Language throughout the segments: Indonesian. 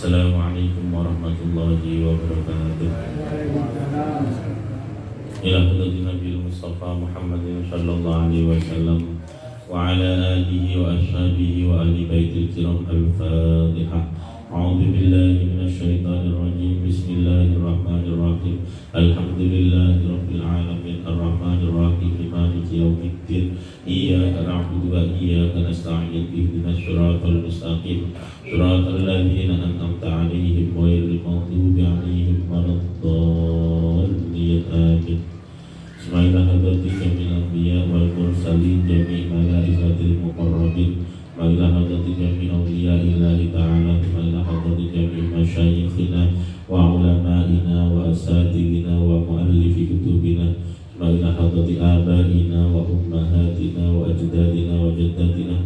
Assalamualaikum warahmatullahi wabarakatuh. Ila hadratin Nabi Mustafa Muhammadin sallallahu alaihi wasallam wa ala alihi wa ashabihi wa ahli baitil kiram. Al-Fatihah. A'udzu billahi minasy syaithanir rajim. Bismillahirrahmanirrahim. Alhamdulillahi rabbil alamin arrahmanir rahim maliki yaumiddin. Iyyaka na'budu wa iyyaka nasta'in. Ihdinas siratal mustaqim. Shiratal ladzina an'amta 'alaihim ghairil maghdubi 'alaihim waladdallin. Amin. Bismillah hadrati jamil anbiya wal mursalin jami' malaikatil muqarrabin. Bismillah hadrati jami' awliya illahi ta'ala. Bismillah hadrati jami' masyayikhina wa ulama'ina wa asatidina wa muallifi kutubina. Bismillah hadrati abaina wa ummahatina wa ajdadina wa jaddatina.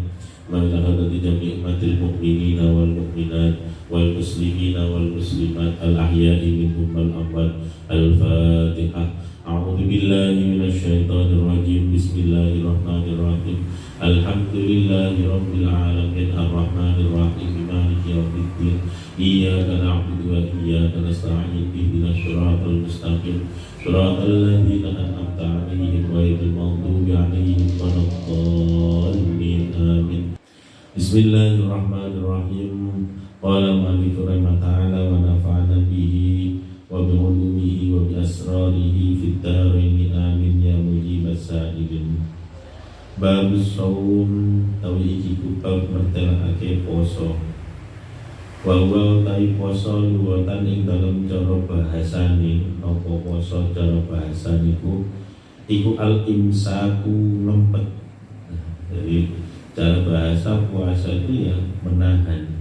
Bismillah hadrati jami' umatil mu'minina wal mu'minat wal muslimina wal muslimat al ahya'i minhum wal amwat. Al-Fatihah. A'udzu billahi minasy syaithanir rajim. Bismillahirrahmanirrahim. Alhamdulillahi rabbil alamin arrahmanir rahim maliki yaumiddin. Iyyaka na'budu wa iyyaka nasta'in. Ihdinas siratal mustaqim. Shiratal ladzina an'amta 'alaihim ghairil maghdubi 'alaihim waladdallin. Amin. Bismillahirrahmanirrahim. Qala mu'allif rahimahullah wa nafa'ana bihi wa bi ulumihi wa bi asrarihi fid dharain. Amin ya mujibas sa'ilin. Bab shaum tawi iki bab mertelake poso. Wa huwa ta'i poso luwatan ing dalem cara bahasane. Napa poso cara bahasa niku iku al-imsaku lempet. Jadi cara bahasa puasa itu ya menahan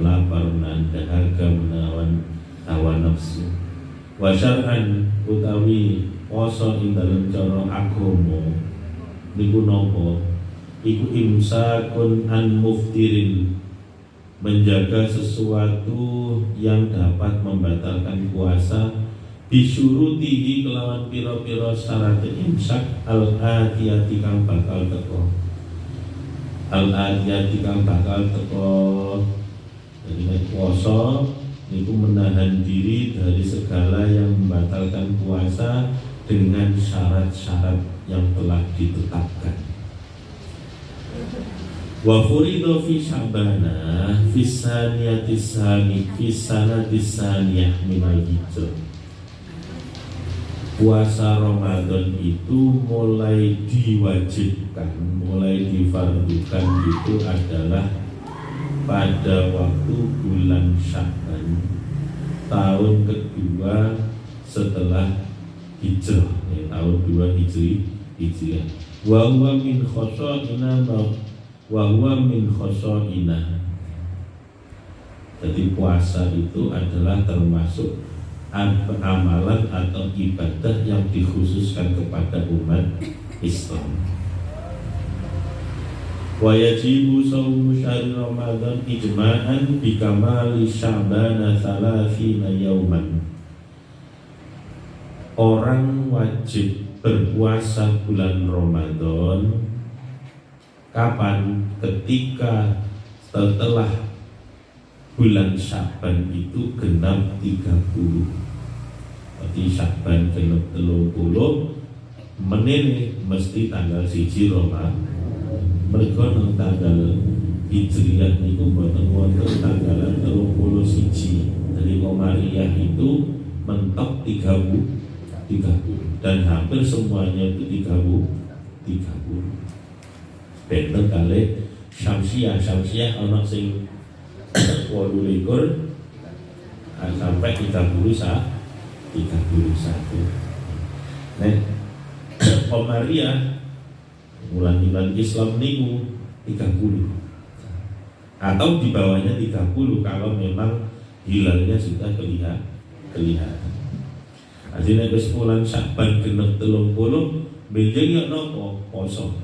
lapar, menahan dahaga, menahan hawa nafsu. Wa syar'an utawi poso ing dalem cara agama niku napa? Iku imsakun an muftirin, menjaga sesuatu yang dapat membatalkan puasa bisyurutihi kelawan pira-pira syarat imsak al-atiyati kang bakal teko. Al-atiyati kang bakal teko. Jadi nek puasa niku menahan diri dari segala yang membatalkan puasa dengan syarat-syarat yang telah ditetapkan. Wa furidu fi Sya'bana fi saniyatis sani fi sanatis saniyah minal hijrah. Puasa Ramadan itu mulai diwajibkan, mulai difardukan itu adalah pada waktu bulan Sya'ban tahun kedua setelah hijrah, tahun 2 Hijriah. Wa huwa min khosa'ina wa huwa min khosa'ina. Jadi puasa itu adalah termasuk amalan atau ibadah yang dikhususkan kepada umat Islam. Wa yajibu shaumu syahri Ramadan ijma'an bi kamali Sya'bana 30 yauman. Orang wajib berpuasa bulan Ramadan kapan? Ketika setelah bulan Sya'ban itu genap 30. Berarti Sya'ban genap 30 menene mesti tanggal 1 Ramadan. Mereka nang tanggal Hijriah niku mboten wonten tanggalan 31. Jadi Qamariyah itu mentok 30 dan hampir semuanya itu 30. Beda kali Syamsiah ana sing 28 sampai 31. Nek Qamariyah bulan Islam niku 30 atau di bawahnya 30 kalau memang hilalnya sudah kelihatan. Artinya wis bulan Sya'ban genep 30 benjing ya nopo poso.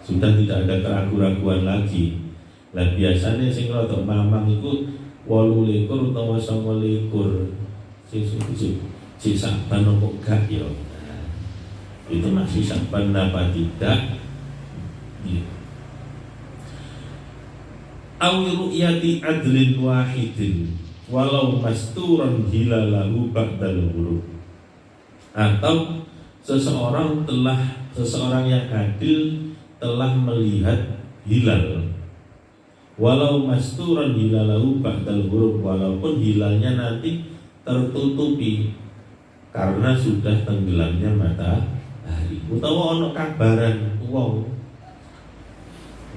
Sudah tidak ada keraguan-raguan lagi. Lah biasanya sing rada mamang iku 28 utawa 29. Si Sya'ban kok gak ya. Itu masih Sya'ban apa tidak? aw ru'yati adlin wahidin walau masturan hilalahu ba'dal ghurub, atau seseorang yang adil telah melihat hilal walau masturan hilalahu ba'dal ghurub, walaupun hilalnya nanti tertutupi karena sudah tenggelamnya matahari, utawa ono kabaran wong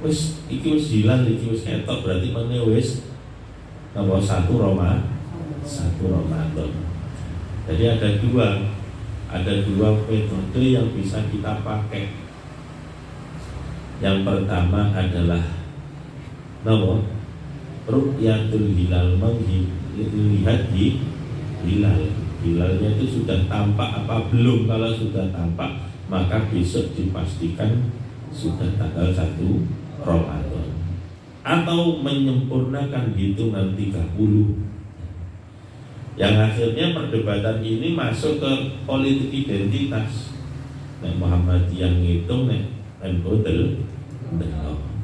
wis iki wis hilal, iki wis ketok, berarti mene wis nomor 1 Ramadan. Jadi ada dua metode yang bisa kita pakai. Yang pertama adalah nomor ru'yatul hilal, melihat hilalnya itu sudah tampak apa belum. Kalau sudah tampak maka besok dipastikan sudah tanggal 1 Ramadan, atau menyempurnakan hitungan 30, yang akhirnya perdebatan ini masuk ke politik identitas. Nek Muhammadiyah ngitung, nek NU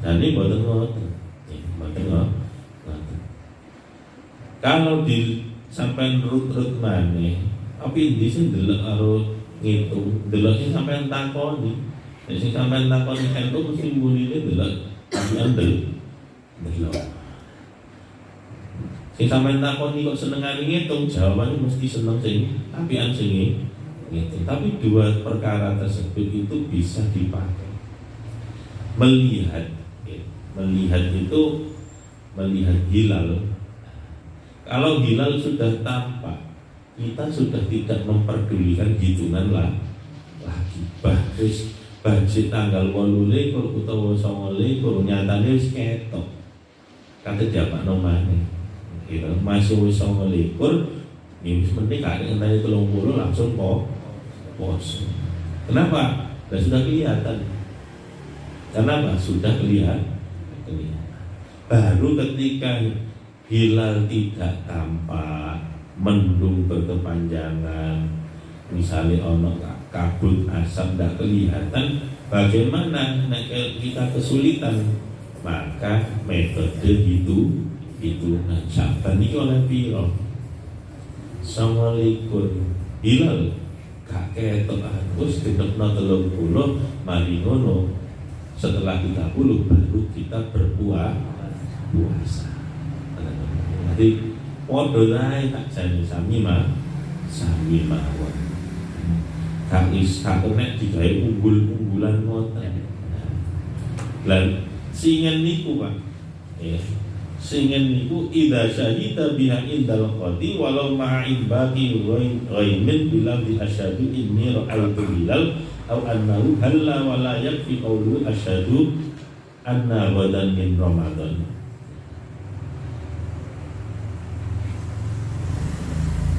dan ini boten ngoten. Kalau di sampai rut maneh, tapi di sini delok karo ngitung, delok sing sampean takoni. Nek sing sampean takoni NU mesti mbuline delok tapi andel delok. Sing sampean takoni kok senengane ngitung, jawabannya mesti seneng sing apian sing ngitung. Tapi dua perkara tersebut itu bisa dipakai. Melihat itu melihat hilal. Kalau hilal sudah tampak, kita sudah tidak memperdulikan hitungan lagi. Bahkan budget tanggal 28 utawa 29 nyatane wis ketok. Kate diapakno maneh. Kira masuk wis 29, ini penting kare ngenteni 30 langsung pos. Kenapa? Sudah kelihatan. Kenapa? Sudah kelihatan. Baru ketika hilal tidak tampak, mendung berkepanjangan, misalnya ono kabut asap tidak kelihatan, bagaimana kita kesulitan, maka metode itu Syaban ini oleh piro 29 hilal gak ketok agus ditepno 30, mari ngono setelah 30 baru kita berpuasa. Jadi podo lae tak jane sami mawon. Kak nek digawe unggul-unggulan ngoten. Lan singen niku Pak. Singen niku idza syahida biha indal qadi walau ma'in baqi ghaimin bilam di asyhadu inni ra'aytu hilal au annahu halla wa la yakfi qawlu asyhadu anna ghadan min ramadan.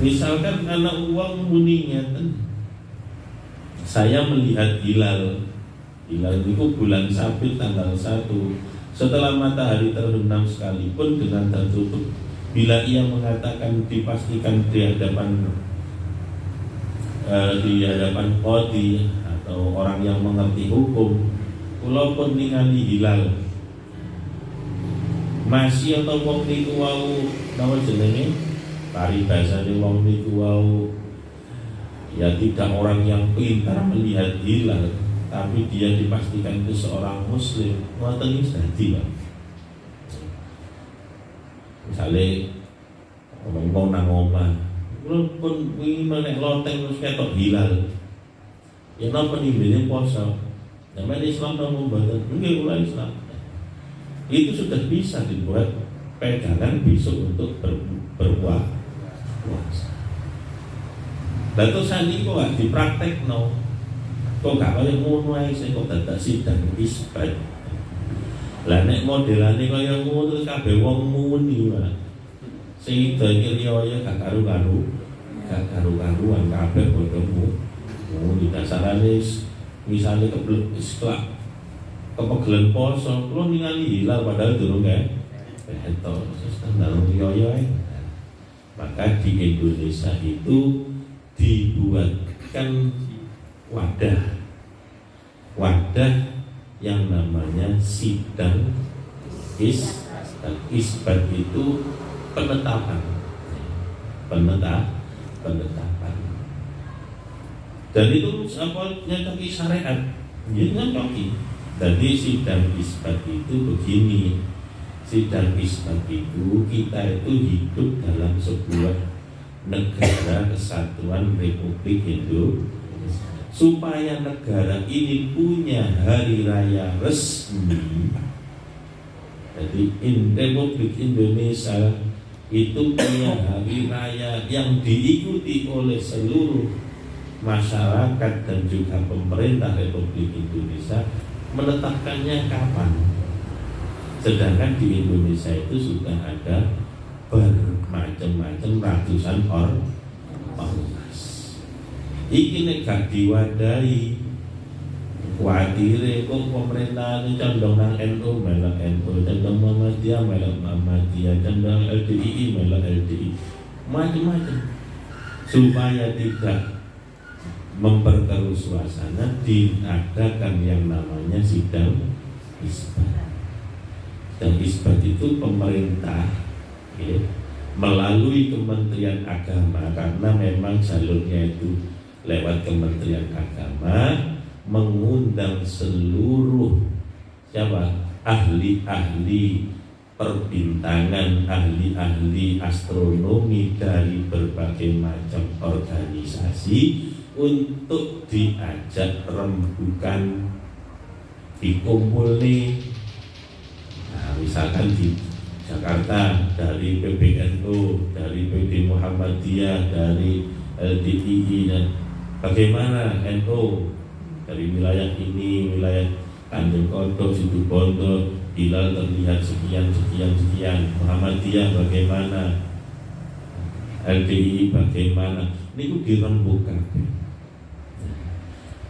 Misalkan anak uang muninya saya melihat hilal itu bulan Sabit tanggal 1, setelah matahari terbenam sekalipun dengan tertutup, bila ia mengatakan dipastikan di hadapan qadhi atau orang yang mengerti hukum, walaupun ningali hilal masih atau wong niku wau nama jenenge paribasane wong niku wau ya tidak orang yang pintar melihat hilal, tapi dia dipastikan itu seorang muslim, ngoten iki dadi Pak. Misale wong nang omah, pun wingi menek lonteng wis ketok hilal. Ya napa nimbene poso. Namanya Islam nang mboten, nggih kula Islam. Itu sudah bisa dibuat pegangan besok untuk berpuasa. Lalu sandi kok gak dipraktekno, kok gak kaya ngono ae sing kok dadak sidang isbat. Lah nek modelane kaya ngono terus kabeh wong muni wae. Sing iki liya gak karu-karuan kabeh padha muni dasarane misale kepegelen poso, kula ningali hilal padahal durung eto standar liya ae. Maka di Indonesia itu dibuatkan wadah yang namanya sidang Dan isbat itu penetapan. Penetapan. Dan itu apa nyocoki syariat. Ini nyocoki. Jadi sidang isbat itu begini. Sidang isbat itu kita itu hidup dalam sebuah negara kesatuan Republik Indonesia. Supaya negara ini punya hari raya resmi. Jadi Republik Indonesia itu punya hari raya yang diikuti oleh seluruh masyarakat dan juga pemerintah Republik Indonesia. Menetapkannya kapan? Sedangkan di Indonesia itu sudah ada bermacam-macam ratusan ormas. Iki nek gak diwadahi, kuatire kok pemerintah ini condong nang NU melok NU, condong Muhammadiyah melok Muhammadiyah, condong LDI melok LDI, macam-macam. Supaya tidak memperkeruh suasana, diadakan yang namanya sidang isbat. Dan isbat itu pemerintah melalui Kementerian Agama, karena memang jalurnya itu lewat Kementerian Agama, mengundang seluruh ahli-ahli perbintangan, ahli-ahli astronomi dari berbagai macam organisasi untuk diajak rembukan, dikumpuli. Nah, misalkan di Jakarta dari PBNU, dari PD Muhammadiyah, dari LDII, dan bagaimana NU dari wilayah ini, wilayah Tanjung Kodok, Situbondo, Hilal terlihat sekian. Muhammadiyah bagaimana, LDII bagaimana, ini ku dirembuk kabeh.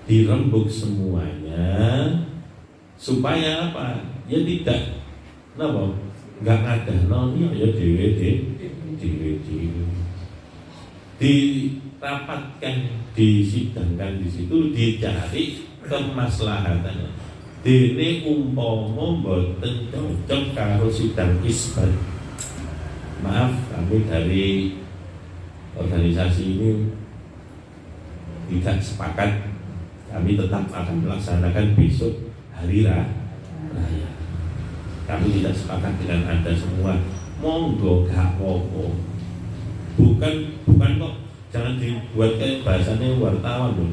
Dirembuk semuanya supaya apa? Ya tidak, napa? Enggak ada nolnya ya dewe dirapatkan, disidangkan di situ, dicari kemaslahatannya. Dene umpama mboten cocok karo sidang isbat, maaf, kami dari organisasi ini tidak sepakat. Kami tetap akan melaksanakan besok hari raya. Kami tidak sepakat dengan Anda semua. Monggo gak apa-apa. Bukan kok, jangan dibuat kayak bahasanya wartawan loh.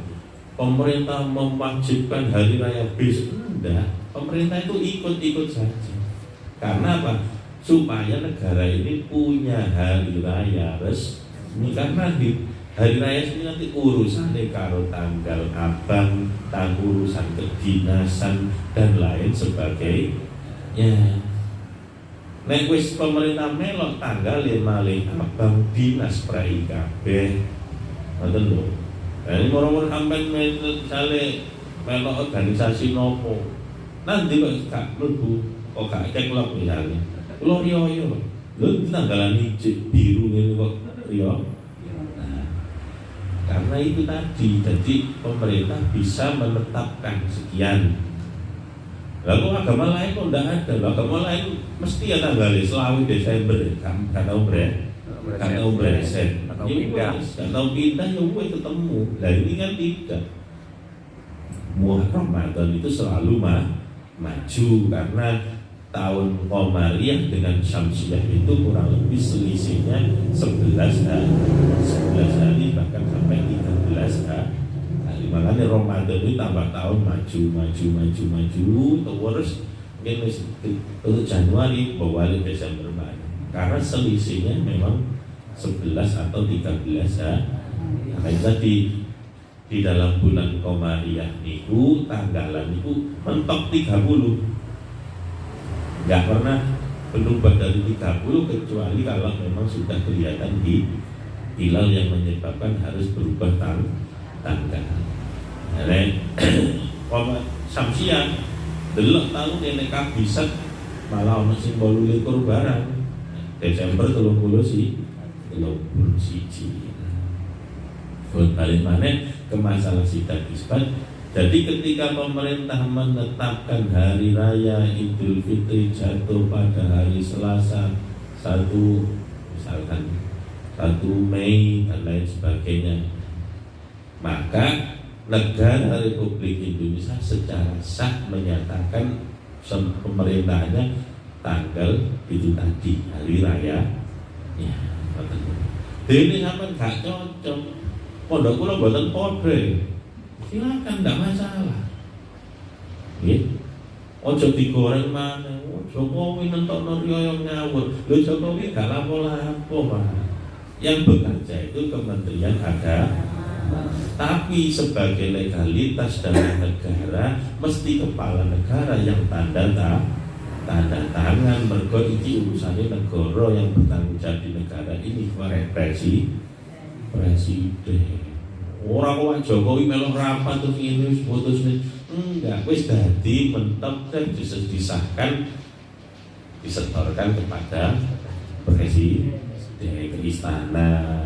Pemerintah mewajibkan hari raya besok. Enggak, pemerintah itu ikut-ikut saja. Karena apa? Supaya negara ini punya hari raya resmi. Karena di hari raya ini nanti urusannya karo tanggal abang, urusan kedinasan dan lain sebagainya. Nek wis pemerintah melok tanggal 5 abang dinas prai kabeh. Ngoten lho. Lah ini moro-moro sampean misale melok organisasi nopo. Nanti kok gak mlebu, kok gak ceklok misalnya. Kulo riyo. Lho tanggalan hijau biru ngene kok riyo. Karena itu tadi, jadi pemerintah bisa menetapkan sekian. Lalu agama lain kok tidak ada. Agama lain mesti ya tanggal 20 Desember, kan tahu bre, kan tahu bresen, kan tahu pindah ya gue ketemu. Nah ini kan tidak. Ramadan itu selalu maju karena tahun Qamariyah dengan Syamsiyah itu kurang lebih selisihnya 11 hari bahkan sampai 13 hari. Makanya Ramadan itu tambah tahun maju terus mungkin untuk Januari bawali Desember karena selisihnya memang 11 atau 13 hari. Makanya tadi di dalam bulan Qamariyah niku tanggalan niku mentok 30. Nggak pernah berubah dari 30 kecuali kalau memang sudah kelihatan di hilal yang menyebabkan harus berubah tanggal. Samsian delok tahun nek kabisat malah ono sing 28 barang. Desember 30 sih. Buat balik mana ke masalah sidang isbat. Jadi ketika pemerintah menetapkan hari raya Idul Fitri jatuh pada hari Selasa 1 misalkan 1 Mei dan lain sebagainya, maka negara Republik Indonesia secara sah menyatakan pemerintahnya tanggal itu tadi hari raya. Ya, ini sampai gak cocok. Pondok kula mboten padha. Silakan, enggak masalah. Nggih. Ojo digoreng maneh. Jokowi nentokno riyo ngawur. Lho Jokowi gak lapo-lapo, Pak. Yang bekerja itu Kementerian Agama. Tapi sebagai legalitas dalam negara mesti kepala negara yang tanda tangan. Mergo iki urusane negara yang bertanggung jawab di negara ini, presiden. Orang kok Jokowi melok rapat terus ini putus nih. Enggak, wis dadi mentok dan disahkan disetorkan kepada presiden ke istana.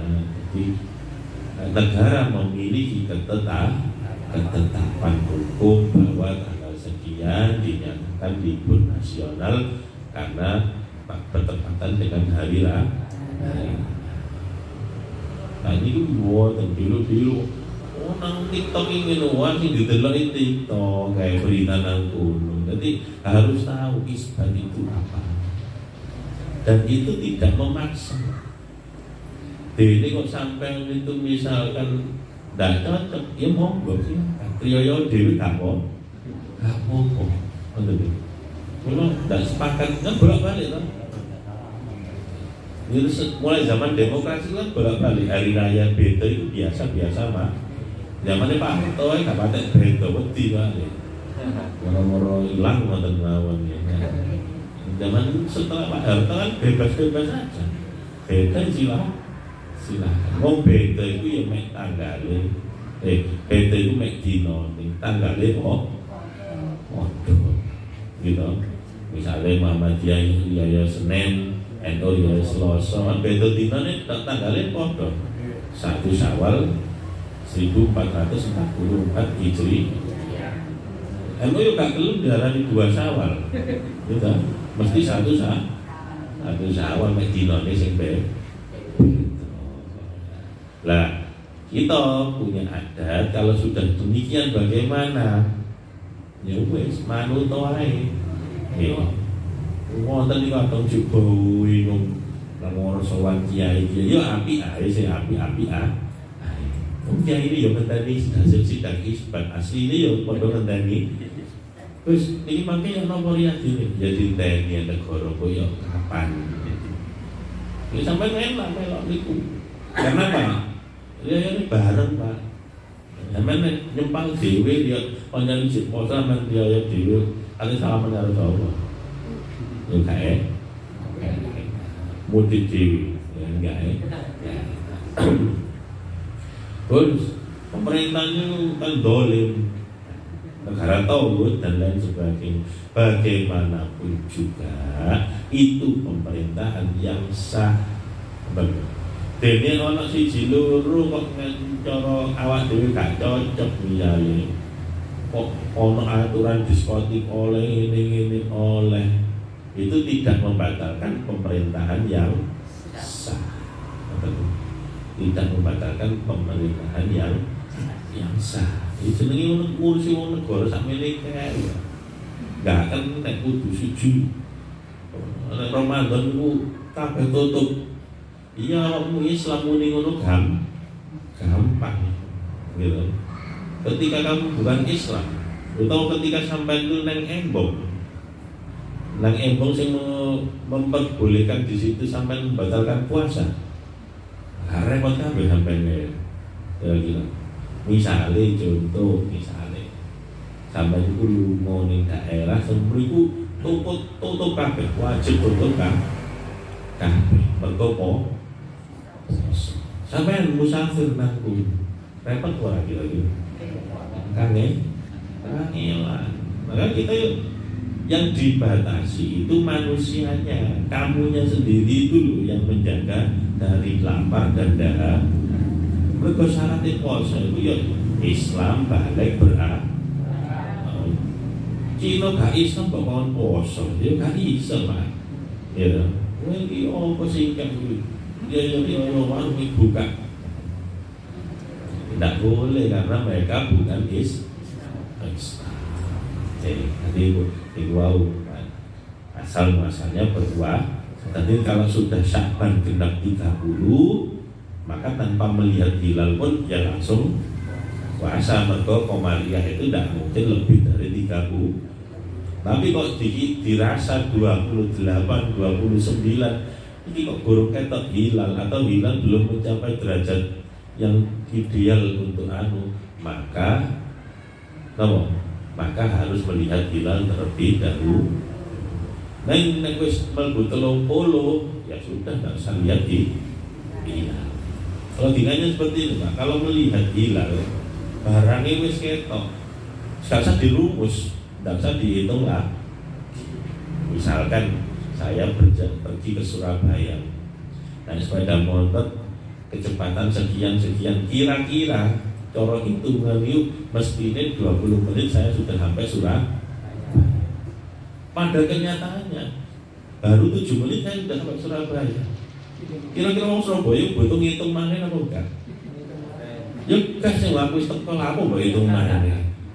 Jadi negara memiliki ketetapan hukum bahwa tanggal sekian dinyatakan libur nasional karena bertepatan dengan hari raya. Nah ini kan buatan dulu nang TikTok ini nuan sing didelok TikTok kayak berita nang kuno. Jadi harus tahu isbat itu apa. Dan itu tidak memaksa. Ini kok sampai itu misalkan tidak cocok, ya monggo sih. Triyoyo dewi gak mau, kalau tidak sepakat kan bolak-balik kan. Mulai zaman demokrasi kan bolak-balik, hari raya beda itu biasa mah. Zamannya Pak Harto gak patek beda wedi Pak. Moro-moro hilang ngoten mawon ya. Zaman setelah Pak Harto kan bebas-bebas saja. Beda silakan. Wong beda itu ya mek tanggale. Beda itu mek dinone, tanggale kok. Waduh. Gitu. Misalnya Muhammadiyah ya Senin, NU ya Selasa, beda dinane tanggale padha. 1 Syawal 1444 Hijri. NU yo gak gelem diarani 2 Syawal. Gitu. Mesti 1 Syawal mek dinane sing beda. Lah, kita punya adat kalau sudah demikian bagaimana? Ya wis manut wae. Nggih. Wonten iki kadang juga wingung nang sowan kiai iki. Ya apik ae sing apik-apik ah. Kiai ini ya ngenteni hasil sidang isbat asli ini ya padha ngenteni. Terus ini mangke ana variasi jadi teni negara koyo kapan. Ini sampai enak melok niku. Karena apa? Ya ini bareng Pak. Sampeyan nyempal dhewe dia panjenengan sik poso men dia dhewe ate salaman karo Allah. Ya kae. Mudik dhewe ya enggak ya. Terus pemerintahnya kan dolim, negara tauhid dan lain sebagainya. Bagaimanapun juga itu pemerintahan yang sah. Dene ana siji loro kok cara awak dhewe gak cocok misalnya. Kok ana aturan diskotik oleh ngene oleh. Itu tidak membatalkan pemerintahan yang sah. Tidak membatalkan pemerintahan yang sah. Iki jenenge ngurusi wong negara sakmene kae. Gak akan nek kudu suci. Ramadan ku kabeh tutup. Iya, kamu Islam muni ngono gampang, gitu. Ketika kamu bukan Islam, atau ketika sampai itu nang embong sing memperbolehkan di situ sampai membatalkan puasa, repot kabeh sampai gitu. Misalnya contoh, sampai itu lunga ning daerah semriku tutup kabeh, wajib tutup kabeh. Mergo sampai musafir nanggung repot lagi kangen. Maka kita yang dibatasi itu manusianya, kamunya sendiri itu loh yang menjaga dari lapar dan dahak. Mergo syaratnya puasa itu ya Islam balik Cina gak iso mbok kon poso, ya gak iso, Pak. Ya. Kowe iki opo sing kan kuwi? Ya orang buka. Tidak boleh karena mereka bukan Islam. Jadi itu asal muasalnya berdua. Tadi kalau sudah Sya'ban genap 30, maka tanpa melihat hilal pun ya langsung puasa. Mergo Komariah itu tidak mungkin lebih dari 30. Tapi kok dirasa 28, 29, ini kok burung ketok hilal atau hilal belum mencapai derajat yang ideal untuk maka harus melihat hilal terlebih dahulu. Nek wis mlebu 30 ya sudah enggak usah lihat hilal. Kalau dinanya seperti itu, Pak, kalau melihat hilal barangnya wis ketok, enggak usah dirumus, enggak usah dihitung lah. Misalkan saya pergi ke Surabaya, naik sepeda motor kecepatan sekian, kira-kira cara hitungan itu mestinya 20 menit saya sudah sampai Surabaya. Pada kenyataannya baru 7 menit saya sudah sampai Surabaya. Kira-kira orang Surabaya butuh ngitung mana apa enggak? Ya gas yang aku teko apa mbok hitung mana?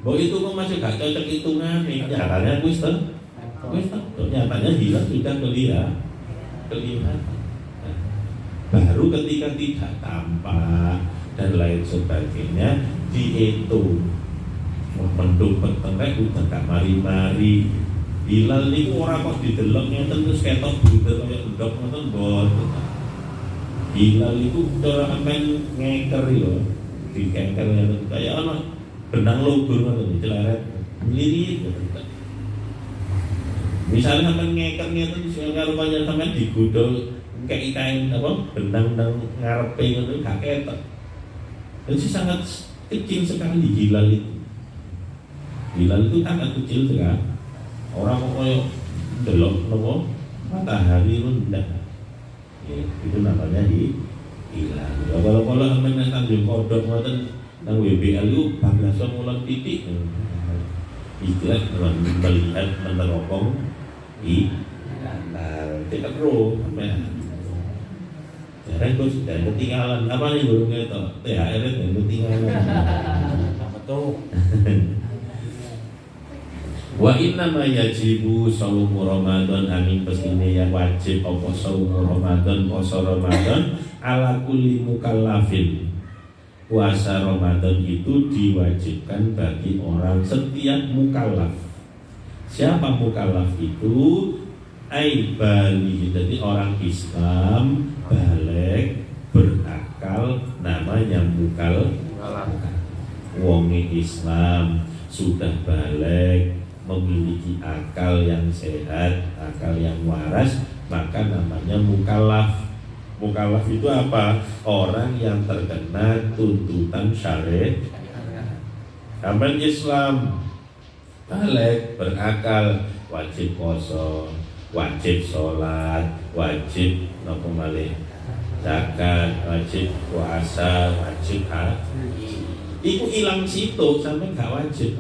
Mbok itu kok masih gak cocok hitungan nih. Nyatanya aku nyatanya hilang sudah kelihatan. Baru ketika tidak tampak dan lain sebagainya dihitung. Mendung petengek udah gak mari-mari. Hilal niku ora kok didelok ngeten terus ketok bunder kaya endok ngoten mboten. Hilal niku cara amen ngeker lho, dikeker ngeten kaya ana benang lubur ngoten celeret mlirit. Misalnya sampean ngeker ngeten sing karo panjenengan sampean digodhol kei kain apa benang nang ngarepe ngoten gak ketok. Jadi sangat kecil sekali hilal itu. Hilal itu sangat kecil sekali. Orang pokoknya delok nopo matahari rendah, ya, itu namanya hilal. Ya, kalau amen nang Tanjung Kodok ngoten nang WBL itu bangsa mulan titik. Istilah melihat meneropong hilal. Tidak perlu amen. Jarang kok sudah ketinggalan. Apa nih burung itu? THR itu ketinggalan. Apa tuh? Wa inna ma yajibu shaumu Ramadan amin pesine yang wajib apa shaumu Ramadan poso Ramadan ala kulli mukallafin. Puasa Ramadan itu diwajibkan bagi orang setiap mukallaf. Siapa mukallaf itu? Ai bali, jadi orang Islam balik berakal namanya mukallaf. Wong Islam sudah balik memiliki akal yang sehat, akal yang waras, maka namanya mukallaf. Mukallaf itu apa? Orang yang terkena tuntutan syariat. Sampai Islam balik berakal, wajib poso, wajib sholat, wajib napa malih zakat, wajib puasa, wajib haji. Iku ilang situ sampai gak wajib.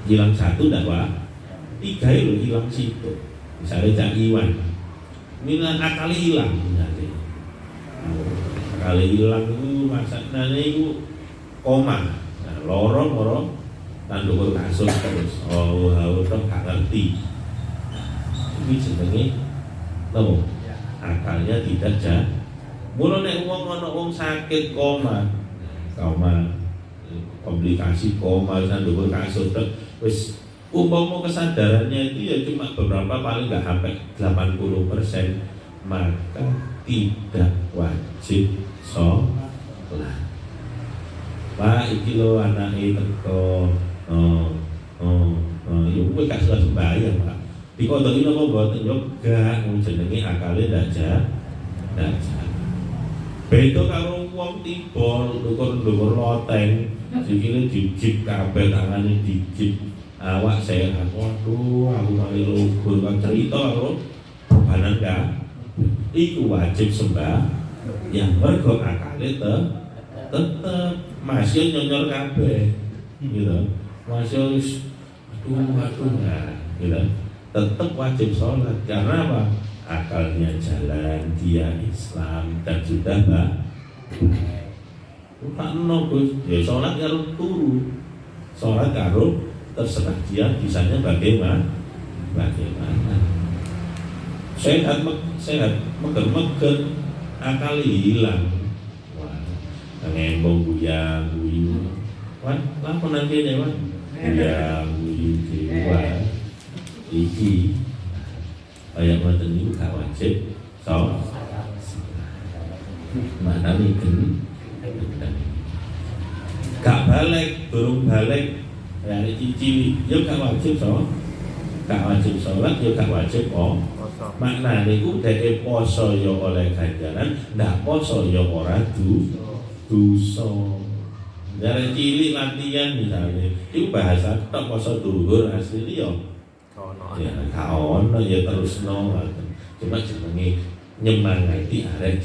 Hilang satu ndak Pak? 3 itu hilang situ. Misalnya Cak Iwan, minat akali hilang misalnya. Akali hilang itu maksudnya itu koma. Nah, lorong tanduk kasus terus. Oh, toh gak ngerti. Ini jenenge nopo? Akalnya tidak jalan. Mula nek wong sakit koma, komplikasi koma tanduk kasus wis umpama kesadarannya itu ya cuma beberapa paling nggak sampai 80%, maka tidak wajib sholat. Pak iki lo anake teko ya kowe gak salah sembahyang Pak. Dikodoki napa mboten yo gak jenenge akale ndak jalan. Beda karo wong tiba ndukur loteng, sikile dijip kabeh, tangane dijip, awak sehat. Waduh, aku kali lugur kan cerita karo bebanan gak. Iku wajib yang mergo akale tetep masih nyonyor kabeh. Gitu. Masih tua, gitu. Tetap wajib sholat karena apa? Akalnya jalan, dia Islam dan sudah tak Gus, ya sholat karo turu, sholat karo terserah dia bisanya bagaimana, sehat meger, akal hilang, wah, ngembong guyang guyu, wah, lapor nanti deh wah, guyang guyu jiwa, iki, kayak macam itu gak wajib, mana nih gak balik, burung balik, ya cici, ya gak wajib gak wajib sholat, ya gak wajib makna niku dhek poso ya oleh ganjaran, ndak poso ya ora dosa. Dari cilik latihan misalnya, itu bahasa tok poso dhuwur asli ya. Ya gak ono ya terus cuma jenenge nyemangati arek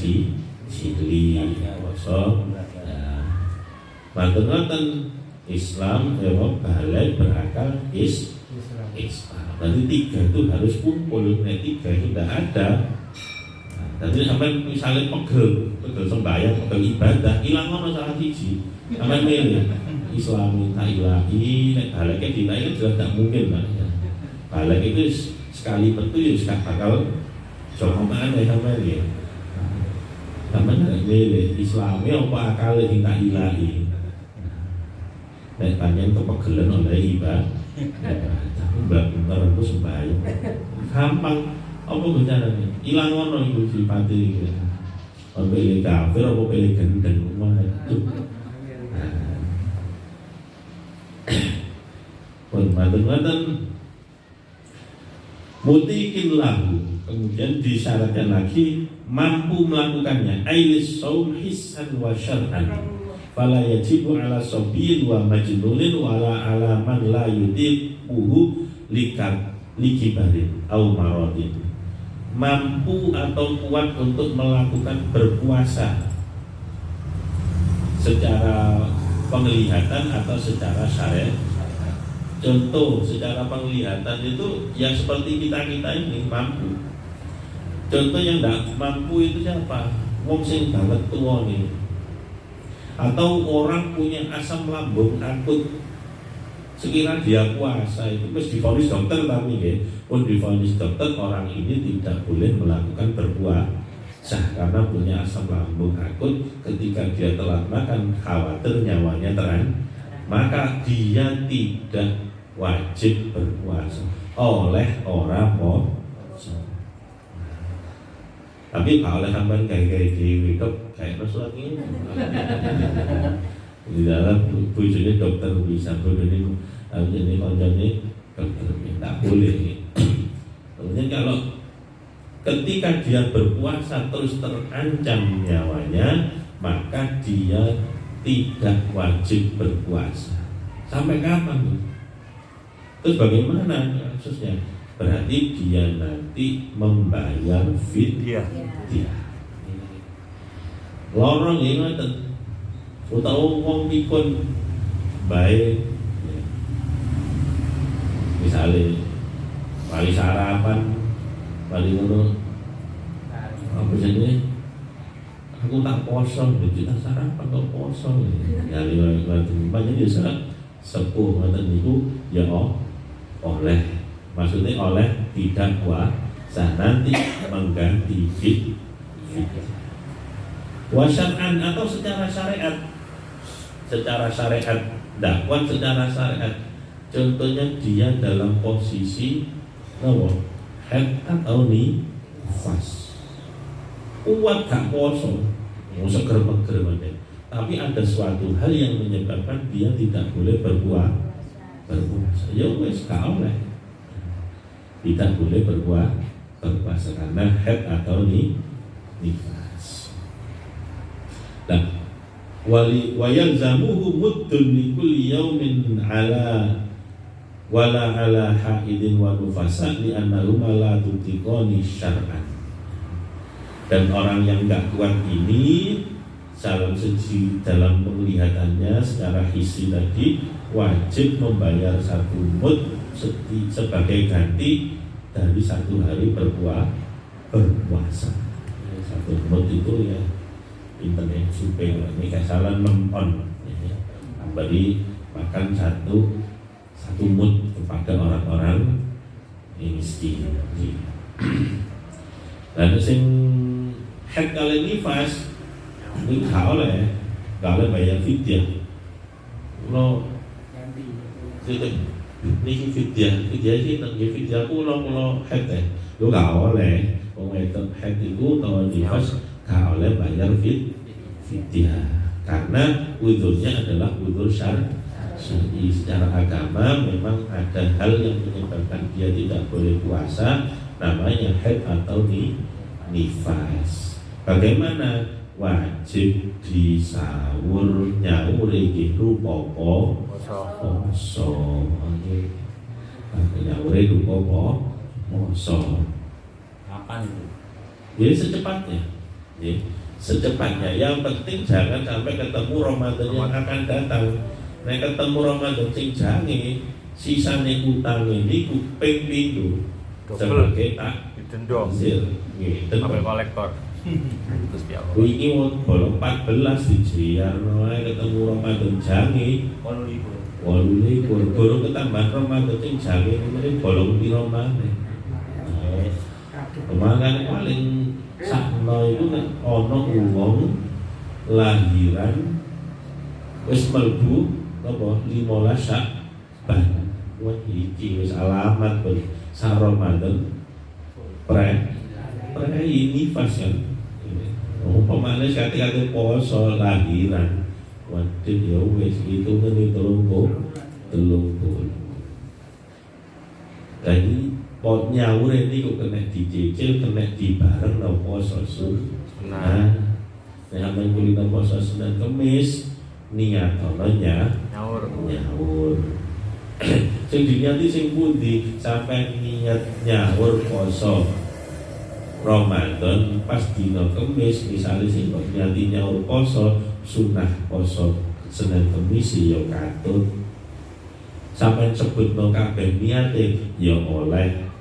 cilik poso. Mantun Islam ya balik berakal Islam. Nanti 3 itu harus kumpul. Nah 3 itu tidak ada. Nanti sampai misalnya pegel sembahyang, pegel ibadah, hilang masalah siji. Sampai milih Islami tak ilahi, nek baliknya dinaik jelas tidak mungkin lah. Balik itu sekali metu ya sekarang bakal coba mana sampai ya. Sampai tidak milih Islami apa akalnya tak ilahi. Nek panjang kepegelan oleh ibadah. Mbak bentar aku sembahyang gampang apa caranya ilang ono iku sifate iki apa pilih kafir apa pilih gendeng rumah itu pun matan mutikin lahu kemudian disyaratkan lagi mampu melakukannya ailis saum hissan wa syar'an fala yajibu ala sabiyin wa majnunin wa ala man la yudiquhu likibarin au marodin, mampu atau kuat untuk melakukan berpuasa secara penglihatan atau secara syariat. Contoh secara penglihatan itu yang seperti kita ini mampu. Contoh yang tidak mampu itu siapa? Wong sing banget tua nih, atau orang punya asam lambung akut. Sekiranya dia puasa itu mesti divonis dokter, tapi ya pun divonis dokter orang ini tidak boleh melakukan berpuasa karena punya asam lambung akut. Ketika dia telat makan khawatir nyawanya maka dia tidak wajib berpuasa oleh orang poso. Tapi kalau oleh sampean kayak dewi kayak Rasulullah ini di dalam bujurnya dokter bisa ini konjongnya dokter tak boleh. Kemudian kalau ketika dia berpuasa terus terancam nyawanya, maka dia tidak wajib berpuasa. Sampai kapan? Terus bagaimana kasusnya? Berarti dia nanti membayar fidyah. Lorong ini utawa wong pikun baik misalnya wali sarapan wali ngono apa jenenge aku tak poso kita sarapan kok poso ya lewat banyak bisa sepuh ngoten niku ya oleh maksudnya oleh tidak puasa nanti mengganti fidyah wasyar'an atau secara syariat dakwah secara syariat. Contohnya dia dalam posisi haid atau nifas, kuat gak poso, seger-meger tapi ada suatu hal yang menyebabkan dia tidak boleh berpuasa. Ya wes gak oleh, tidak boleh berpuasa karena haid atau nifas. Nah, wayalzamuhu muddun li kulli yaumin wala ala haidin wa nufasa li annahuma la tutiqani syar'an. Dan orang yang enggak kuat ini dalam segi penglihatannya secara hissi tadi wajib membayar 1 mud sebagai ganti dari satu hari berpuasa. Satu mut itu ya internet supaya ini kasalan mempon ya. Beri makan satu mut kepada orang-orang yang miskin. Dan sing head kali nifas ini gak oleh bayar fidyah. Kalau ini fidyah sih tentang fidyah pulau head lu gak oleh. Itu head itu atau nifas gak oleh bayar fidyah karena wudhunya adalah wudhu syar'i. Secara agama memang ada hal yang menyebabkan dia tidak boleh puasa, namanya haid atau nifas. Bagaimana? Wajib disahur nyaur iki rupa poso. Nyaur rupa poso. Kapan itu? Jadi secepatnya. Secepatnya. Yang penting jangan sampai ketemu Ramadan yang akan datang. Nek ketemu Ramadan sing jange, sisane utange niku ping 7. Sebagai tak didenda. Nggih, sampai kolektor. Terus piye? Wingi bolong 14 dijiarno ae ketemu Ramadan jange 8.000. Baru ketambah Ramadan sing jange ini bolong piro maneh. Kemangane paling sakno iku nek ana wong lahiran wis mlebu apa 15 Sya'ban. Wah iki wis alamat ber sa Ramadan ini pas kan. Umpamane kate poso lahiran. Waduh ya wis itu ngene 30. Jadi pot nyaur ini kok kena dicicil, kena dibareng no poso sunnah. Nah, kulina poso Senin Kemis niat nya nyaur. Sing diniati sing pundi sampai niat nyaur poso Ramadan pas dina Kemis, misalnya sing kok niati nyaur poso sunah poso Senin Kemis ya katut. Sampai sebut no kabeh niate ya oleh.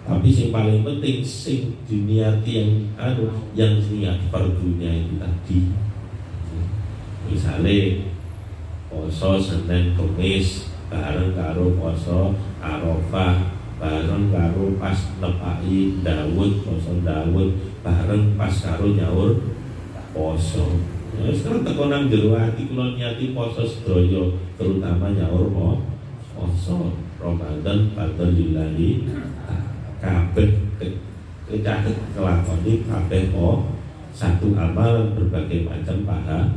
Tapi sing paling penting sing diniati yang niat fardunya itu tadi. Misalnya poso Senin Kemis bareng karo poso Arafah, bareng karo pas nepai Daud, poso Daud bareng pas karo nyaur poso. Ya sekarang teko nang jero ati kula nyati poso sedaya, terutama nyaur poso Ramadan fadlillahi kabeh kecatet kelakoni kabeh satu amalan berbagai macam pahala.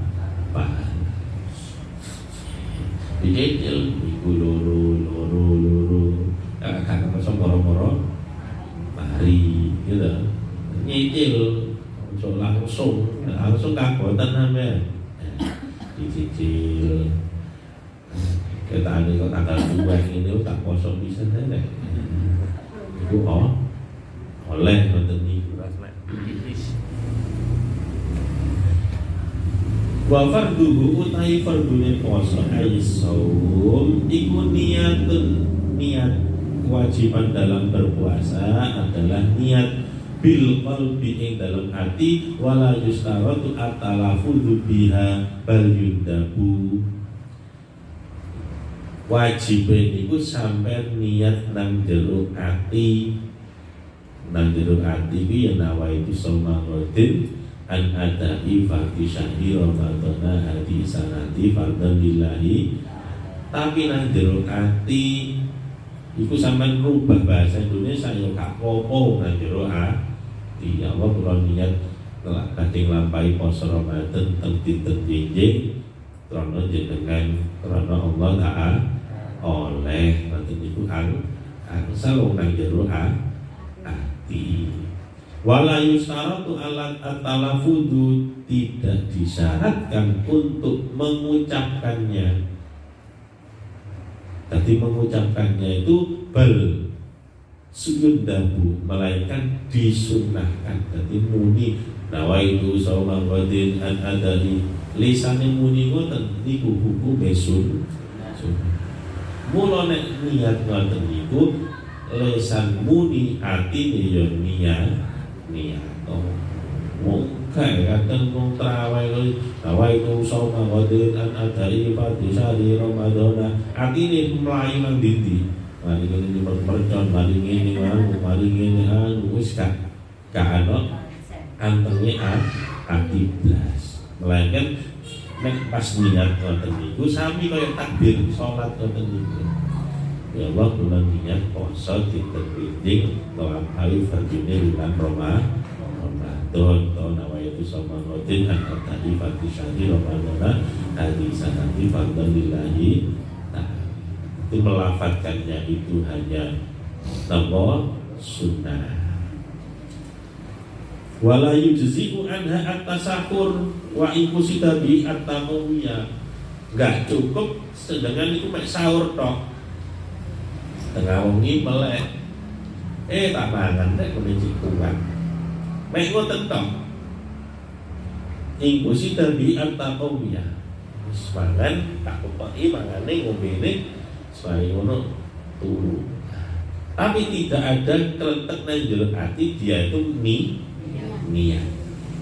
Dicicil iku loro kakak kosong moro-moro mari gitu nyicil langsung kagotan sampean dicicil ketane kok tanggal 2 ini tak kosong bisa nek itu oleh ngoten niku wa farduhu utai fardune poso aisaum iku niat kewajiban dalam berpuasa adalah niat bil qalbi ing dalam hati wala yustaratu at-talaffuzu biha bal yundabu. Wajib niku sampai niat nang jero ati kuwi ya nawaitu somangodin an adai fardhi syahri ramadana hadi sanati fardhan lillahi. Tapi nang jero ati iku sampean rubah bahasa Indonesia ya gak apa-apa nang jero ati. Ya Allah kula niat badhe nglampahi poso Ramadan teng dinten jinjing krana jenengan krana Allah Ta'ala oleh nanti iku angsal wong nang jero ati. Wala yustaratu alat at-talaffudu, tidak disyaratkan untuk mengucapkannya. Jadi mengucapkannya itu bal suyundabu, melainkan disunahkan. Jadi muni nawaitu shauma ghadin an adai lisane muni ngoten niku hukume sunnah. Mula nek niat ngoten niku lesan muni atine ya niat. Kadang wong traweh itu soma wadin an adai padisari Ramadan atine mlayu nang ndi mari ngene mercon mari ngene wis gak ana antenge akiblas melainkan nek pas niat ngoten niku sami kaya takbir salat ngoten niku ya Allah kula niat poso dinten Winding nglampahi fardine bulan Ramadan tahun nawaitu sama ngotin an tadi fardhi syahri Ramadan hadis sanati fardhillahi itu melafatkannya itu hanya nama sunnah wala yujzi'u anha at-tasahur wa ikusita bi at-tamawiyah enggak cukup sedangkan itu mek sahur tok tengah wengi melek tak mangan nek mencik kuat mek ngoten tok ikusita bi at-tamawiyah wis mangan tak kepoki mangane ngombene supaya ngono turu tapi tidak ada keletek nang jero ati dia itu niat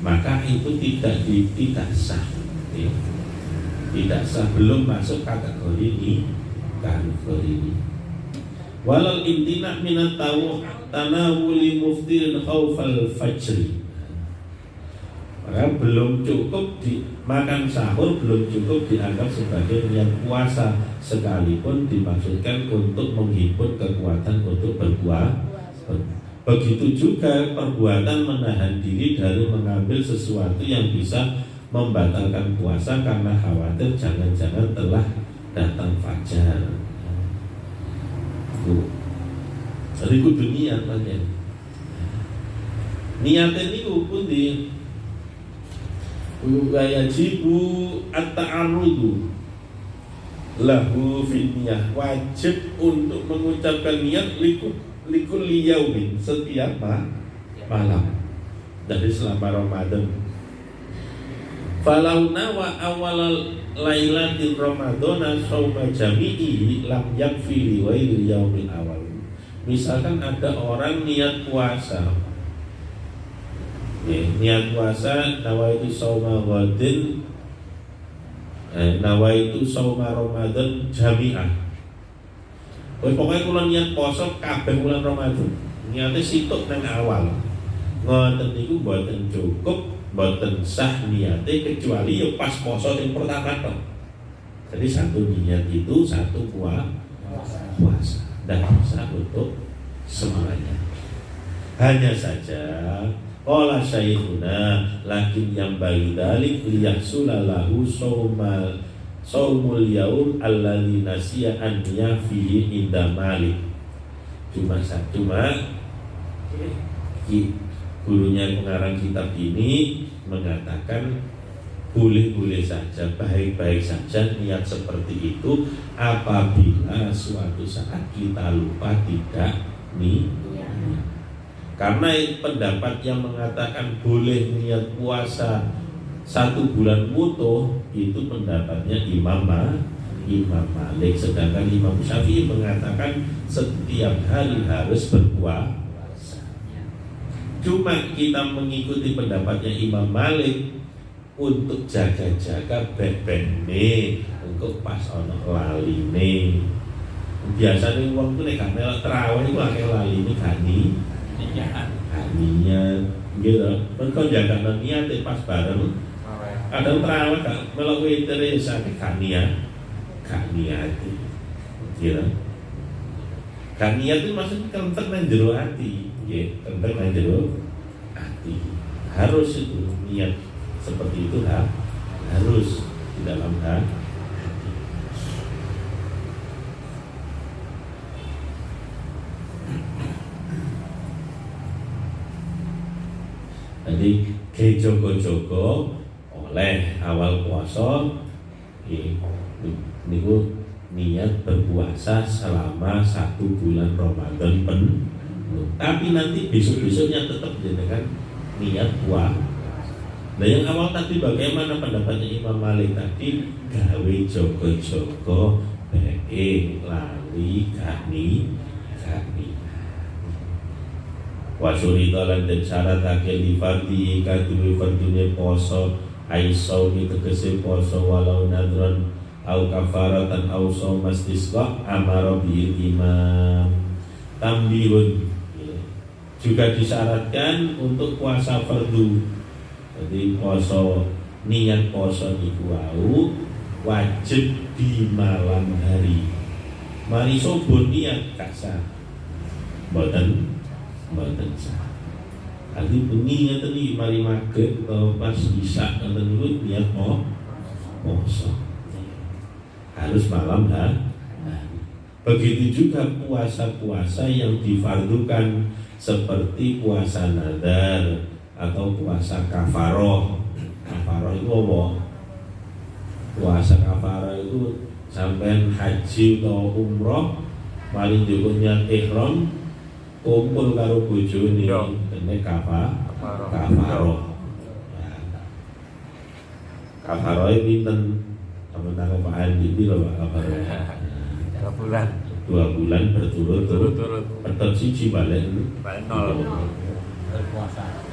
maka itu tidak sah ya. Tidak sah belum masuk kategori ini walal imtina minat tanawuli muftirin khaufal fajri maka belum cukup makan sahur belum cukup dianggap sebagai niat puasa sekalipun dimaksudkan untuk menghibur kekuatan untuk berpuasa. Begitu juga perbuatan menahan diri dari mengambil sesuatu yang bisa membatalkan puasa karena khawatir jangan-jangan telah datang fajar. Jadi kudu niat aja. Niatnya ini pun di yajibu at-ta'arrudu lahu fi niyah wajib untuk mengucapkan niat likul yaumin setiap malam dari selama Ramadan. Falau nawa awal lailatin Ramadana sauma jami'i lam yakfi liwail yaumil awal. Misalkan ada orang niat puasa, niat puasa nawaitu sauma ghadin, nawaitu sauma Ramadan jami'ah. Pokoknya kula niat poso kabeh bulan Ramadan. Niate situk nang awal. Ngoten niku mboten cukup, mboten sah niate kecuali ya pas poso yang pertama tok. Jadi satu niat itu satu puasa. Dan bisa untuk semuanya. Hanya saja qala syaikuna lakin yang bagi dalik liyahsula lahu saumul yaum alladzi nasiya an yafihi inda malik. Cuma gurunya pengarang kitab ini mengatakan boleh-boleh saja, baik-baik saja niat seperti itu apabila suatu saat kita lupa tidak karena pendapat yang mengatakan boleh niat puasa 1 bulan utuh itu pendapatnya Imam Malik, sedangkan Imam Syafi'i mengatakan setiap hari harus berpuasa. Cuma kita mengikuti pendapatnya Imam Malik untuk jaga-jaga bebene untuk pas ono laline. Biasanya wong ku nek gak melok tarawih iku akeh laline kaninya gitu. Mergo jaga niat pas bareng. Kadang terawih gak melok witir sakit kania gitu. Kania itu maksudnya kentek nang jero ati, nggih, kentek nang jero ati. Harus itu niat seperti itu harus di dalam hati. Jadi ke jogo-jogo oleh awal puasa niku niat berpuasa selama 1 bulan Ramadan penuh. Tapi nanti besok-besoknya tetap dengan niat puasa. Nah yang awal tadi bagaimana pendapatnya Imam Malik tadi gawe jogo-jogo kabeh lali gani. Wasurita lan den syaratake li fardhi kadue fardune poso aisau ni tegese poso walau nadron au kafaratan au saumas isqa amara bil imam. Tambihun juga disyaratkan untuk puasa fardu. Jadi poso niat poso niku wajib di malam hari. Mari subuh niat kasar. Mboten sah. Aldi bengi ngeten iki mari maghrib atau pas isya ngeten niku niat poso. Harus malam hari. Begitu juga puasa-puasa yang difardukan seperti puasa nadar atau puasa kafaroh. Kafaroh itu apa? Puasa kafaroh itu sampai haji atau umroh mari njogo niat ihram kumpul karo bojone dene kafaroh. Kafaroh pinten? Temen aku Pak Andi iki lho Pak kafaroh. 2 bulan berturut-turut. Petet siji balik 0. Berpuasa.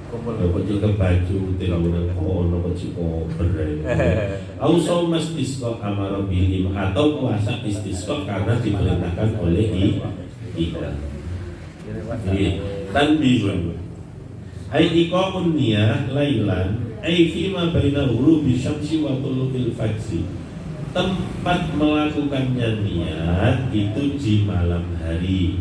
Kumpul ke baju tilawan kono keciko berai. Ausau mas istisqa amara bil atau puasa istisqa karena diperintahkan oleh kita. Tanbihun. Ai iqamun niyah lailan ai fima baina ghurubi syamsi wa tulu'il fajri. Tempat melakukannya niat itu di malam hari.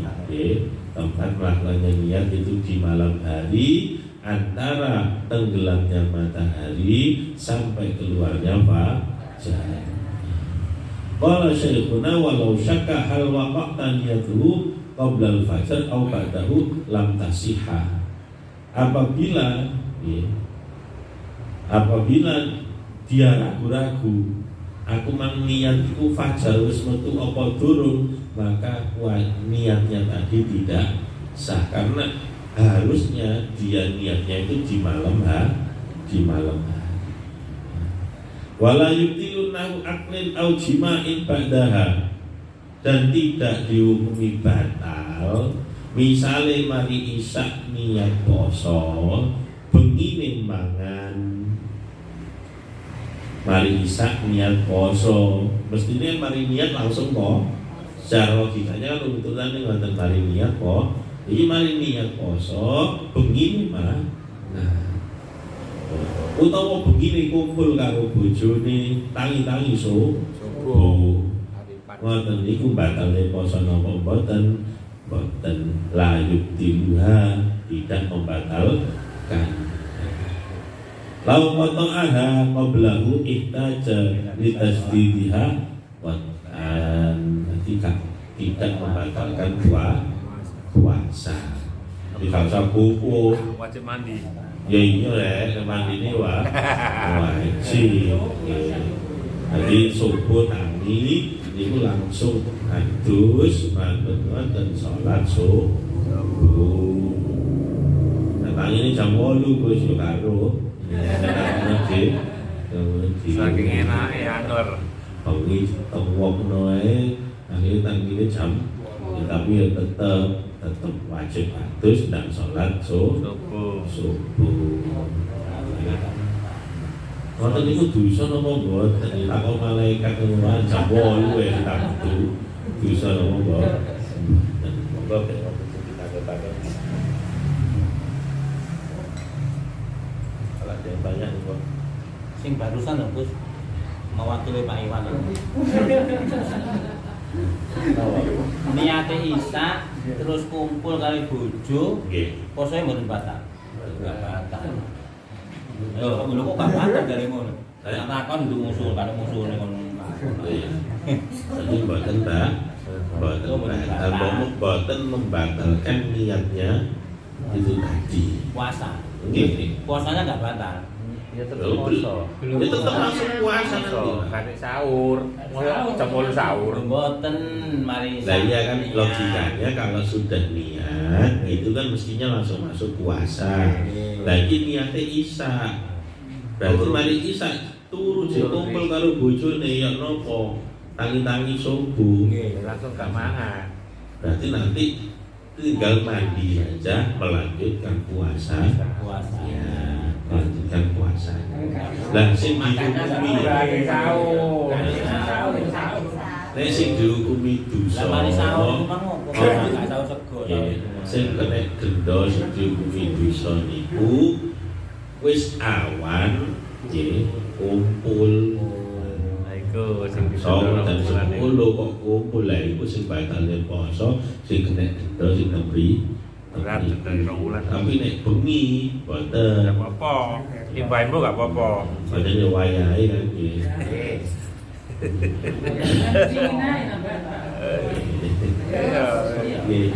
Tempat melakukannya niat itu di malam hari antara tenggelamnya matahari sampai keluarnya fajar. Qala syekhuna walau syakka hal waqta niyatuhu qabla al-fajr aw ba'dahu lam tasihha. Apabila dia ragu-ragu, aku mang niat itu fajar wis metu apa durung, maka niatnya tadi tidak sah karena harusnya dia niatnya itu di malam hari. Wala yubtilu nahu aklin au jima'in ba'daha, dan tidak dihukumi batal misale mari isak niat poso bengine mangan. Mari isak niat poso mestinya mari niat langsung secara logikanya kan tuntutannya nganten mari niat iki mari niat poso bengi mah. Utawa begini kumpul karo bojone tangi-tangi subuh. Ngoten niku batale poso napa mboten? Mboten la yubtiluha, tidak membatalkan. Lau qata'aha qablahu ihtaja litasdidiha wa tidak membatalkan puasa. Di kalau kuku wajib mandi. Ya iya mandi ini wajib. Jadi subuh tadi itu langsung adus manten dan sholat subuh. Nah ini jam 8 Gus yo karo. Saking enake anur. Bengi tengok noe akhirnya tangine jam tapi ya tetap wajib adus dan sholat subuh. Kalau itu dosa nama mboten, takon malaikat ngono jam 8 wis tak dosa nama mboten. Monggo kita katakan. Kalau ada yang banyak kok. Sing barusan lho Gus, mewakili Pak Iwan. Niate isa terus kumpul kali bojo, posoe mboten batal. Enggak batal. Lho, kok gak batal dari ngono? Tak takon nduk musul karo musule ngono. Jadi mboten mboten membatalkan niatnya itu tadi. Puasa. Nggih. Puasanya enggak batal. Ya tetep poso. Ya tetep langsung puasa nanti. Kan sahur. Jam 8 sahur. Mboten mari. Lah iya kan logikanya kalau sudah niat itu kan mestinya langsung masuk puasa. Lagi niatnya isa. Berarti mari isa turu kumpul karo bojone ya nopo. tangi-tangi subuh. Langsung gak mangan. Berarti nanti tinggal mandi aja melanjutkan puasa. Ya, melanjutkan puasa. Lah sing dihukumi Sahur. nek sing dihukumi dosa. Lah mari sahur ku ngopo? Gak sahur sego. Sing kena denda sing dihukumi dosa niku wis awan nggih kumpul. Iku sing Soal dan 10 kok kumpul lah iku sing batalnya poso sing kena denda sing nebri berat dari bulan. tapi nek bengi boten Gak apa-apa. Imbaimu gak apa-apa. padahal wayahe kan nggih. Nggih.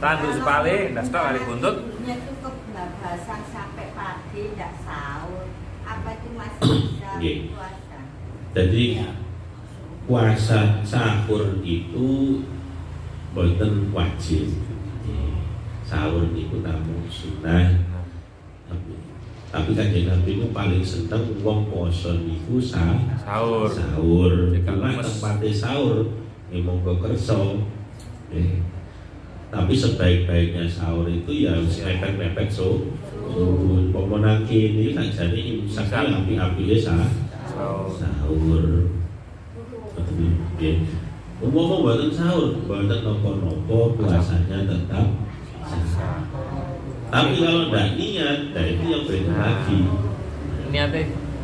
Tanduk sepale, dasar hari buntut. Ibunya tuh kebablasan sampai pagi tidak sahur. Apa itu masih bisa Nggih. puasa? Jadi puasa sahur itu boten wajib. Sahur itu namung sunah. Tapi kanjeng Nabi itu paling seneng wong poso niku Sahur. Sahur. Jika Cuma lemes. tempatnya sahur monggo kersa. Tapi sebaik-baiknya sahur itu ya wis mepet-mepet subuh. Pomo nang kene sakjane imsaknya api-apike sahur. Nggih. Umpama mboten sahur, mboten napa-napa puasanya tetap sah. Tapi kalau tidak niat, nah itu yang beda lagi. Niatnya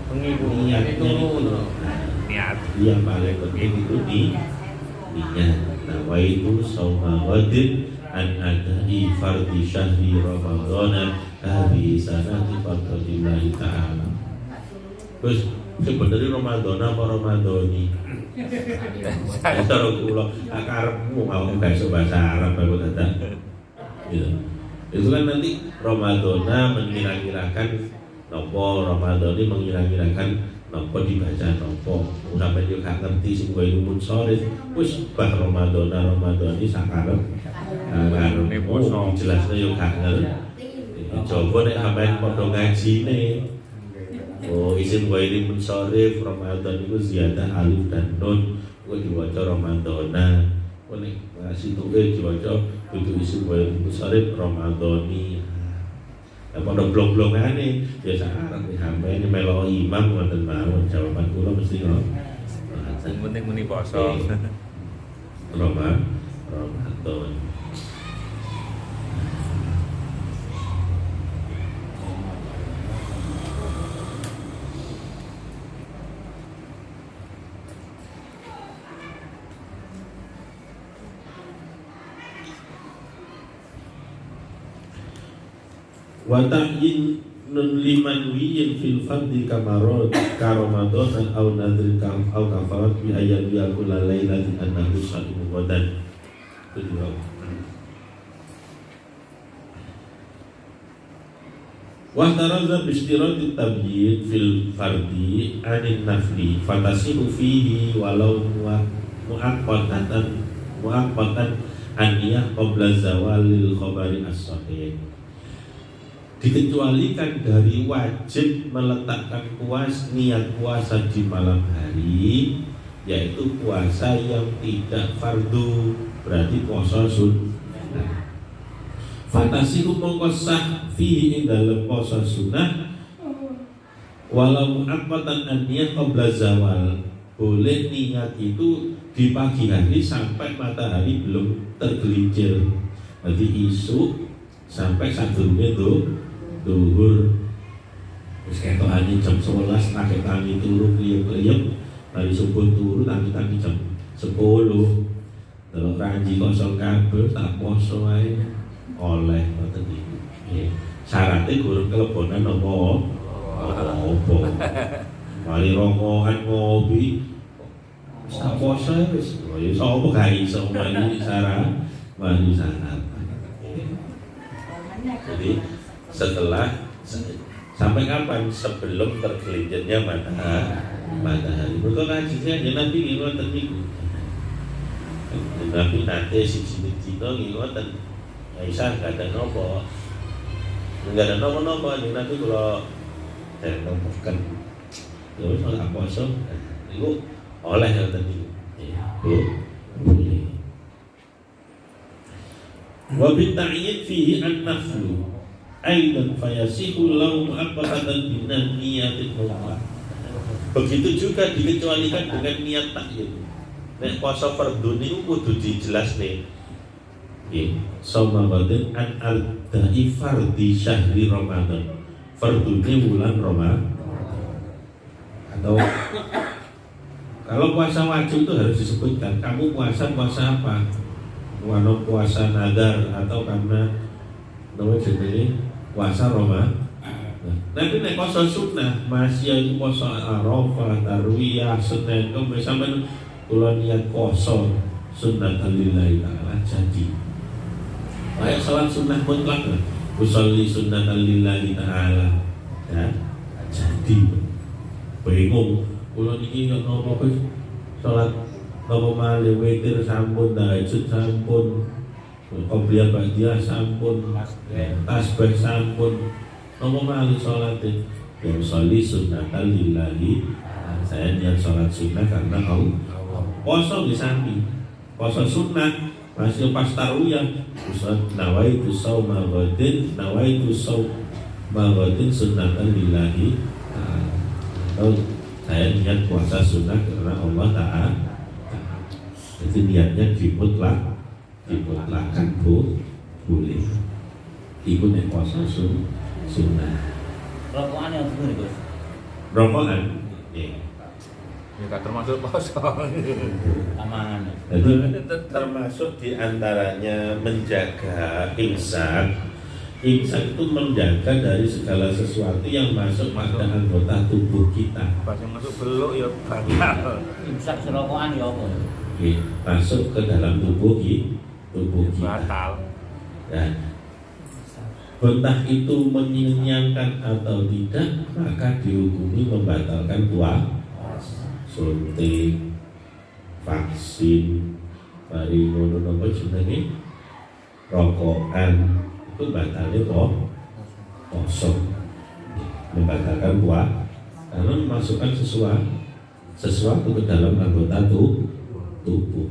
pengibu. Niatnya Itu itu niat. yang paling penting itu niat. Nah, wa itu sauma ghadin an adai fardhi syahri Ramadan hadhi sanati fardhillahi ta'ala. Terus sebenarnya Ramadan apa Ramadhani? Cara kula akarepmu mau gak iso bahasa Arab apa dadak. Gitu. Itu kan nanti Ramadhana mengira-kirakan nopo, Ramadhani mengira-kirakan nopo dibaca nopo. Sampai dia gak ngerti sing kowe lumun sore wis bah Ramadhani sakarep. Karep poso jelasnya yo gak ngerti. Coba nek sampean padha ngajine. Oh, isim ghairi munsharif Ramadan itu ziyadah alif dan nun. Kowe diwaca Ramadhana. Kowe nek ngasih tuwe diwaca kudu isim ghairi munsharif Ramadhani. Lah padha blong-blongane ya sakarep sampeyan melo imam ngoten mawon jawaban kula mesti ngono. Yang penting muni poso. Ramadan. Wa ta'yin liman wiyin fil fardhi kamarot Ramadan au nadri au kafarat bi ayat ya kula lailatin annahu salimu wadan. Kedua. Wa taraza bi istirati tabyin fil fardhi anin nafli fatasihu fihi walau muaqqatan aniyah qabla zawalil khabari as-sahih. Dikecualikan dari wajib meletakkan niat puasa di malam hari, yaitu puasa yang tidak fardu, berarti puasa sunnah. Fantasi mongko sah fihi ing dalem puasa sunnah walau muaqqatan an-niyah qabla zawal. Boleh niat itu di pagi hari sampai matahari belum tergelincir. Jadi isu sampai sadurunge duhur. Wis ketokane jam 11 pakai tangi turu kliyep-kliyep, mari subuh turu tangi jam 10. Delok ranji kosong kabeh tak poso ae. Oleh ngoten iki. Nggih. Syaratnya gurung kelebonan apa? Apa? Mari rokokan ngopi. Tak poso wis. Ya sapa gak iso mari syarat. Mari syarat. Jadi setelah sampai kapan? Sebelum tergelincirnya matahari. Mereka ngajinya ya Nabi ngoten niku. Nabi nate siji dina ngoten. Aisyah gak ada nopo. Enggak ada nopo-nopo ning Nabi kula nopoken. Ya wis ora poso. Niku oleh ngoten niku. boleh. Wa bitta'yin fihi an-naflu aidan fayasihu lahu mu'abbatan binan niyatil mutlaq. Begitu juga dikecualikan dengan niat ta'yin. Nek puasa fardhu niku kudu dijelasne. Nggih, saumawadin an ardai fardhi syahri Ramadan. Fardune bulan Ramadan. Atau kalau puasa wajib itu harus disebutkan. Kamu puasa apa? Walau puasa nadar atau karena namanya jenis puasa Ramadan. Tapi nek puasa sunnah masih itu puasa Arafah, Tarwiyah, Senin, Kamis sampai kula niat puasa sunnah lillahi ta'ala jadi. Kayak salat sunnah mutlak lah. Usolli sunnah lillahi ta'ala. Ya, jadi bingung. Kula niki kok nopo wis salat nopo malih witir sampun, tahajud sampun, qobliyah ba'diyah sampun, tasbih sampun. Nopo malih salate? Ya sholli sunnatan lillahi. Saya niat salat sunnah karena Allah. Puasa di samping. Puasa sunnah masih pas tarwiyah. Nawaitu shauma ghadin, nawaitu shauma ghadin sunnatan lillahi. Saya niat puasa sunnah karena Allah Ta'ala. Jadi niatnya dimutlakkan boleh. Iku nek puasa sunnah. Rokokan yang bener, Gus. Rokokan. Nggih. Ya termasuk puasa. Amangan. Jadi termasuk diantaranya menjaga imsak. Imsak itu menjaga dari segala sesuatu yang masuk pada anggota tubuh kita. Pas yang masuk beluk ya batal. Imsak serokokan ya apa? Masuk ke dalam tubuh kita. Batal. Dan entah itu mengenyangkan atau tidak, maka dihukumi membatalkan puasa. Suntik, vaksin, mari ngono napa jenenge rokokan itu batalnya kosong, membatalkan puasa karena memasukkan sesuatu ke dalam anggota tubuh.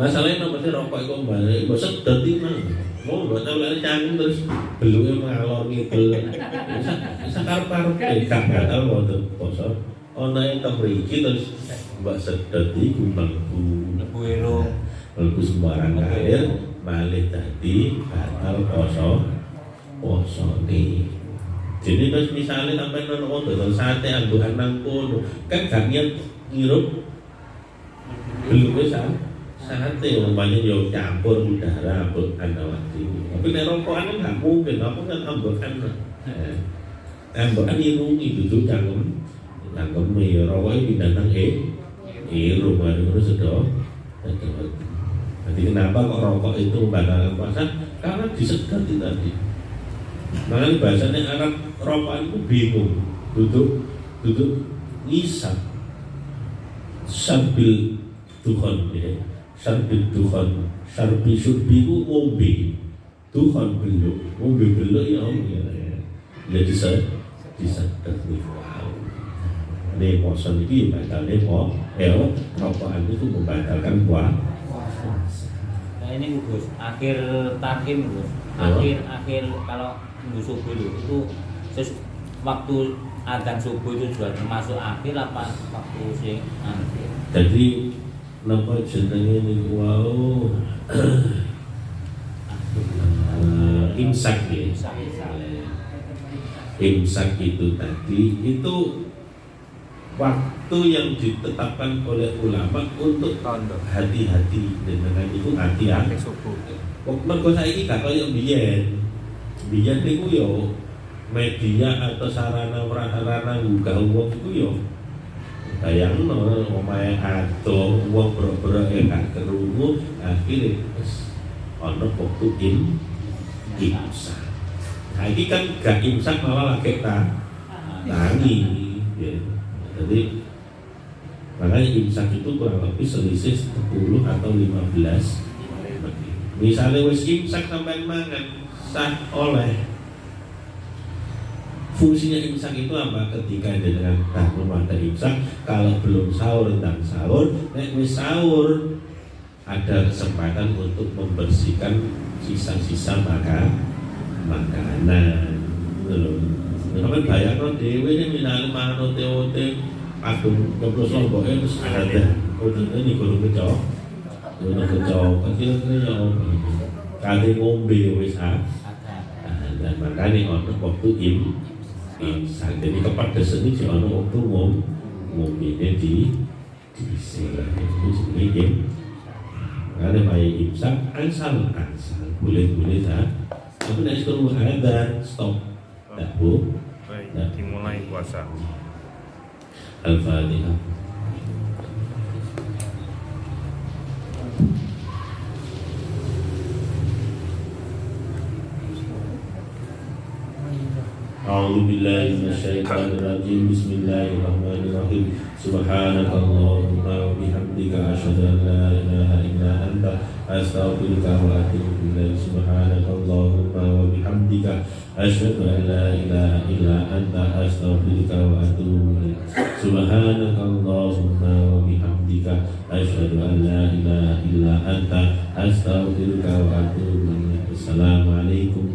Masalahnya nomornya rokok itu balik, bosan dati mah. Mau buat lari canggung terus beluknya mengalor ngidul. Bisa karep-karep gak batal wonten poso. Ana ing temriki terus mbak sedot iku mlebu irung, mlebu sembarang air malih dadi batal posone. Jadi terus misalnya sampai nono dodol sate angguran nang kono, kan gak niat ngirup beluknya sate umpamanya yo campur udara ambekan awake. Tapi nek rokokan kan gak mungkin, apa kan ambekan. Ambekan irungi duduk cangkem ya rokoknya pindah nang rumah itu sudah. Jadi kenapa kok rokok itu membatalkan puasa? Karena disedot tadi. Makanya bahasanya Arab rokok itu bingung, duduk ngisap sambil dukhon ya. Sarbil dukhon, sarbi surbi itu ngombe, dukhon beluk, ngombe beluk ya om ya. Jadi saya disedot nih. Nih puasa ini batalnya rokokan itu membatalkan puasa. Nah ini Gus, akhir takim Gus, akhir kalau nunggu subuh itu waktu adzan subuh itu sudah termasuk akhir apa waktu sing akhir? Jadi napa jenenge niku wau imsak ya. Imsak itu tadi itu waktu yang ditetapkan oleh ulama untuk hati-hati dengan itu hati-hati subuh. Mergo saiki gak kaya biyen. Biyen niku yo media atau sarana prasarana nggugah wong iku yo bayangno omahe ado wong boro-boro gak krungu akhire wis ana waktu imsak. Nah iki kan gak imsak malah lagi tangi ya. Jadi makanya imsak itu kurang lebih selisih 10 atau 15. Misalnya wis imsak sampai mangan sah oleh Fungsinya imsak itu apa? Ketika dengan bangun pada imsak, kalau belum sahur tentang sahur, nek wis sahur ada kesempatan untuk membersihkan sisa-sisa makanan. Sampai bayangkan dewe ini minal mano teote kadung nyoblos lomboke terus ada udah ini guru kecok kecil-kecilnya kali ngombe wis dan makanya ono waktu imsak. Jadi kepedesan ini ono waktu ngombene di sini itu sebenarnya karena bayar imsak ansal boleh tapi dari seluruh ada stop tak bu dimulai puasa. Al-Fatihah. A'udzu billahi minasyaitonir rajim. Bismillahirrahmanirrahim. Subhanakallahumma wa bihamdika asyhadu an la ilaha illa anta astaghfiruka wa atubu ilaik. Subhanakallahumma wa bihamdika asyhadu an la ilaha illa anta astaghfiruka wa atubu ilaik. Subhanakallahumma wa bihamdika asyhadu an la ilaha illa anta astaghfiruka wa atubu ilaik. Assalamualaikum